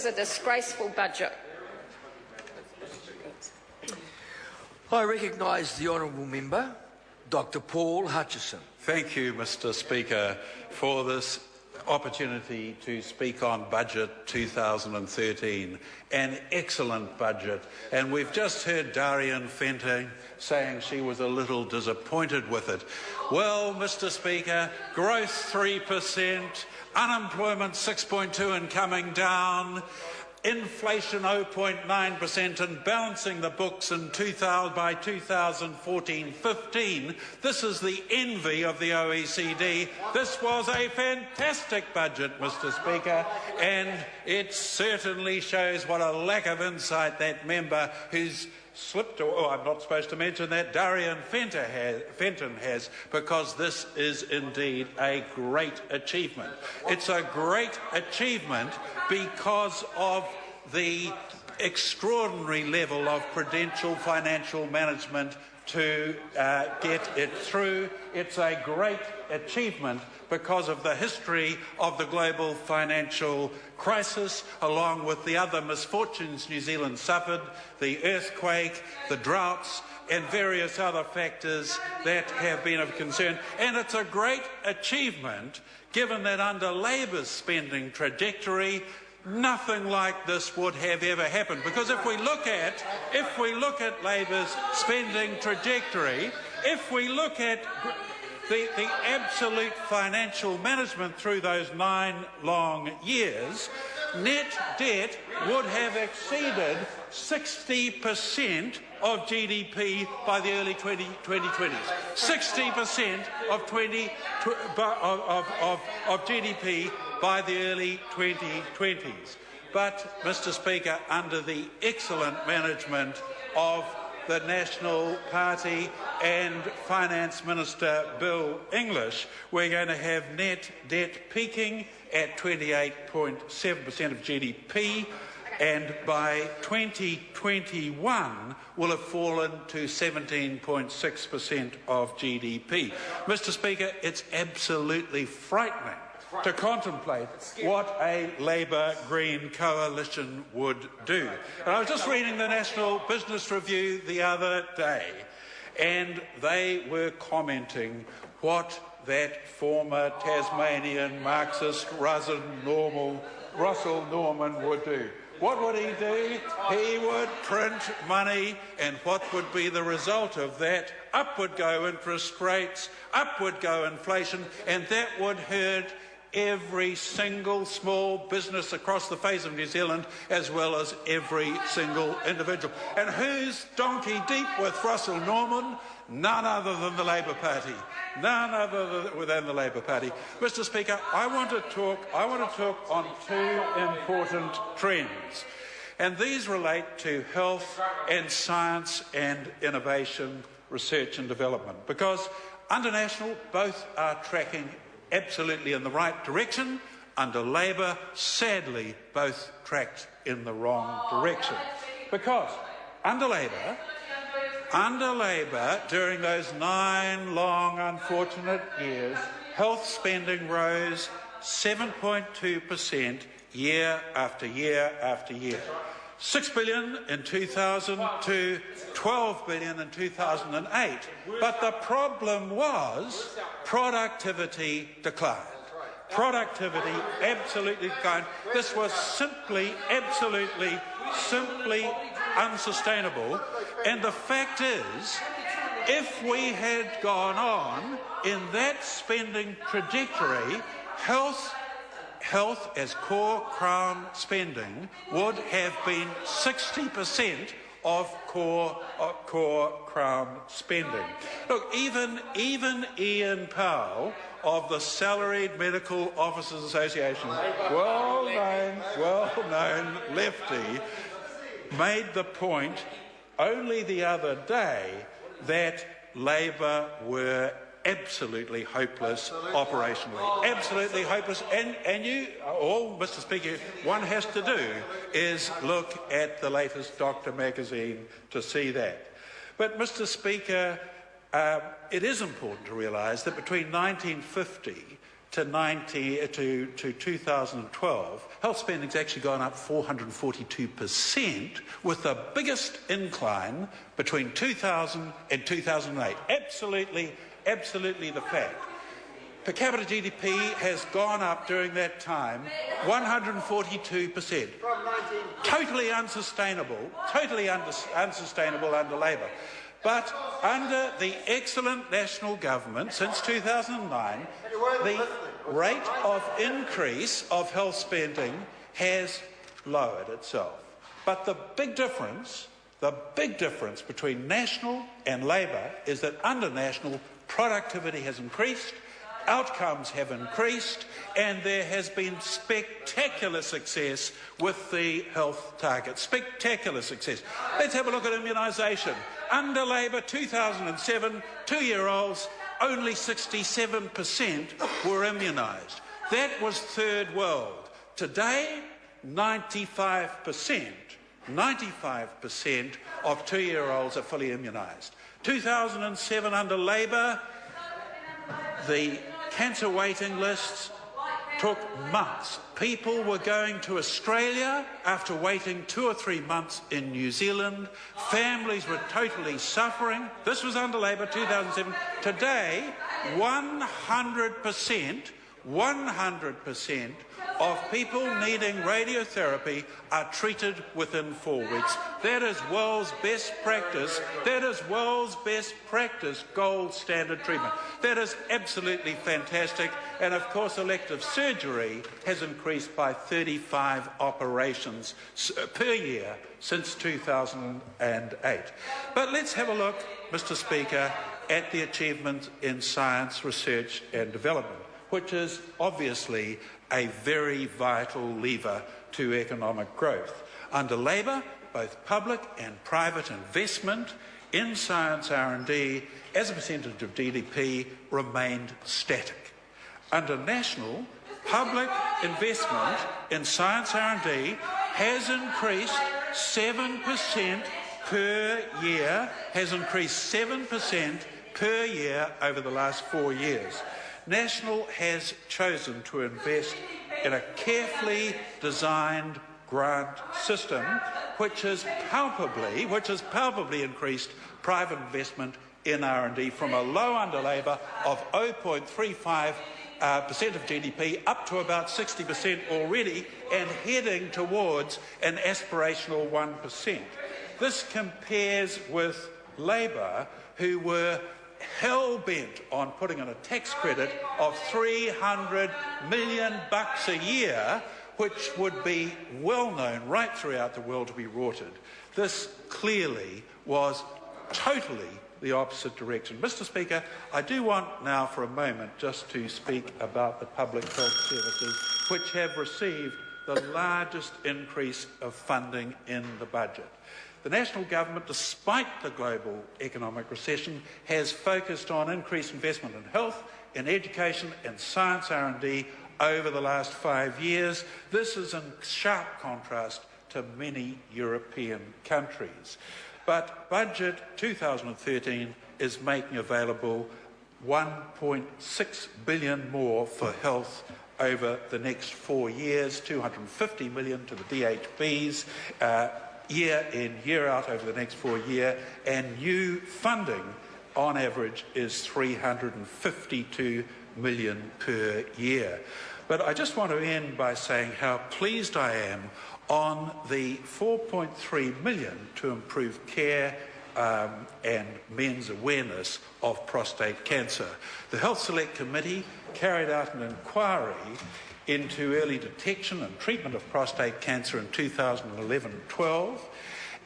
is a disgraceful budget. I recognise the honourable member, Dr Paul Hutchison. Thank you, Mr Speaker, for this opportunity to speak on Budget 2013, an excellent budget. And we've just heard Darian Fenton saying she was a little disappointed with it. Well, Mr Speaker, growth 3%, unemployment 6.2 and coming down, inflation 0.9% and balancing the books in by 2014-15. This is the envy of the OECD. This was a fantastic budget, Mr Speaker, and it certainly shows what a lack of insight that member who's slipped, I'm not supposed to mention that, Darian Fenton has, because this is indeed a great achievement. It's a great achievement because of the extraordinary level of prudential financial management to get it through. It's a great achievement because of the history of the global financial crisis, along with the other misfortunes New Zealand suffered, the earthquake, the droughts, and various other factors that have been of concern. And it's a great achievement given that under Labour's spending trajectory, nothing like this would have ever happened. Because if we look at Labour's spending trajectory, if we look at the absolute financial management through those 9 long years, net debt would have exceeded 60% of GDP by the early 2020s. 60% of GDP by the early 2020s. But, Mr Speaker, under the excellent management of the National Party and Finance Minister Bill English, we're going to have net debt peaking at 28.7% of GDP, and by 2021 will have fallen to 17.6% of GDP. Mr Speaker, it's absolutely frightening to contemplate what a Labour Green coalition would do. And I was just reading the National Business Review the other day, and they were commenting what that former Tasmanian Marxist Russell Norman would do. What would he do? He would print money, and what would be the result of that? Up would go interest rates, up would go inflation, and that would hurt every single small business across the face of New Zealand, as well as every single individual. And who's donkey deep with Russell Norman? None other than the Labour Party. None other than the Labour Party. Mr Speaker, I want to talk on 2 important trends. And these relate to health and science and innovation, research and development. Because under National, both are tracking absolutely in the right direction. Under Labour, sadly, both tracked in the wrong direction. Because under Labour, during those 9 long, unfortunate years, health spending rose 7.2% year after year after year. 6 billion in 2000 to 12 billion in 2008. But the problem was productivity declined. Productivity absolutely declined. This was simply unsustainable. And the fact is, if we had gone on in that spending trajectory, health as core Crown spending would have been 60% of core Crown spending. Look, even Ian Powell of the Salaried Medical Officers Association, well-known lefty, made the point only the other day that Labour were absolutely hopeless operationally. Absolutely hopeless. And you, all, Mr Speaker, one has to do is look at the latest Doctor magazine to see that. But, Mr Speaker, it is important to realise that between 1950 to 2012, health spending's actually gone up 442%, with the biggest incline between 2000 and 2008. Absolutely the fact. Per capita GDP has gone up during that time 142%. Totally unsustainable under Labour. But under the excellent National Government since 2009, the rate of increase of health spending has lowered itself. But the big difference between National and Labour is that under National, productivity has increased, outcomes have increased, and there has been spectacular success with the health targets. Spectacular success. Let's have a look at immunisation. Under Labour, 2007, 2-year-olds, only 67% were immunised. That was third world. Today, 95% of 2-year-olds are fully immunised. 2007 under Labour, the cancer waiting lists took months. People were going to Australia after waiting 2 or 3 months in New Zealand. Families were totally suffering. This was under Labour, 2007. Today, 100% of people needing radiotherapy are treated within 4 weeks. That is world's best practice. That is world's best practice, gold standard treatment. That is absolutely fantastic. And of course, elective surgery has increased by 35 operations per year since 2008. But let's have a look, Mr. Speaker, at the achievement in science, research and development, which is obviously a very vital lever to economic growth. Under Labour, both public and private investment in science R&D as a percentage of GDP remained static. Under National, public investment in science R&D has increased 7% per year, over the last 4 years. National has chosen to invest in a carefully designed grant system which has palpably increased private investment in R&D from a low under Labour of 0.35% of GDP up to about 60% already, and heading towards an aspirational 1%. This compares with Labour, who were hell-bent on putting in a tax credit of $300 million a year, which would be well known right throughout the world to be rorted. This clearly was totally the opposite direction. Mr. Speaker, I do want now for a moment just to speak about the public health services, which have received the largest increase of funding in the budget. The National Government, despite the global economic recession, has focused on increased investment in health, in education and science R&D over the last 5 years. This is in sharp contrast to many European countries. But Budget 2013 is making available $1.6 billion more for health over the next 4 years, $250 million to the DHBs, year in, year out over the next 4 years, and new funding on average is $352 million per year. But I just want to end by saying how pleased I am on the $4.3 million to improve care and men's awareness of prostate cancer. The Health Select Committee carried out an inquiry into early detection and treatment of prostate cancer in 2011-12,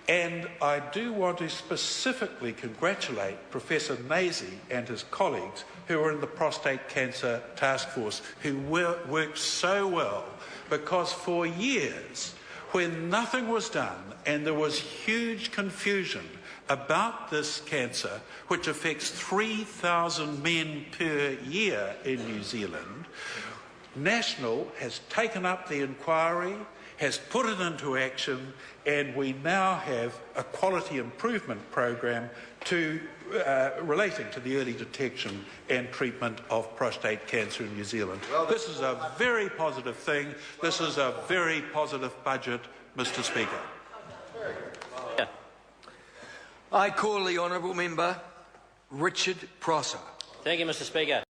and I do want to specifically congratulate Professor Nazy and his colleagues who were in the prostate cancer task force, who worked so well, because for years, when nothing was done and there was huge confusion about this cancer, which affects 3,000 men per year in New Zealand, National has taken up the inquiry, has put it into action, and we now have a quality improvement program relating to the early detection and treatment of prostate cancer in New Zealand. This is a very positive thing. This is a very positive budget, Mr. Speaker. I call the honourable member Richard Prosser. Thank you, Mr. Speaker.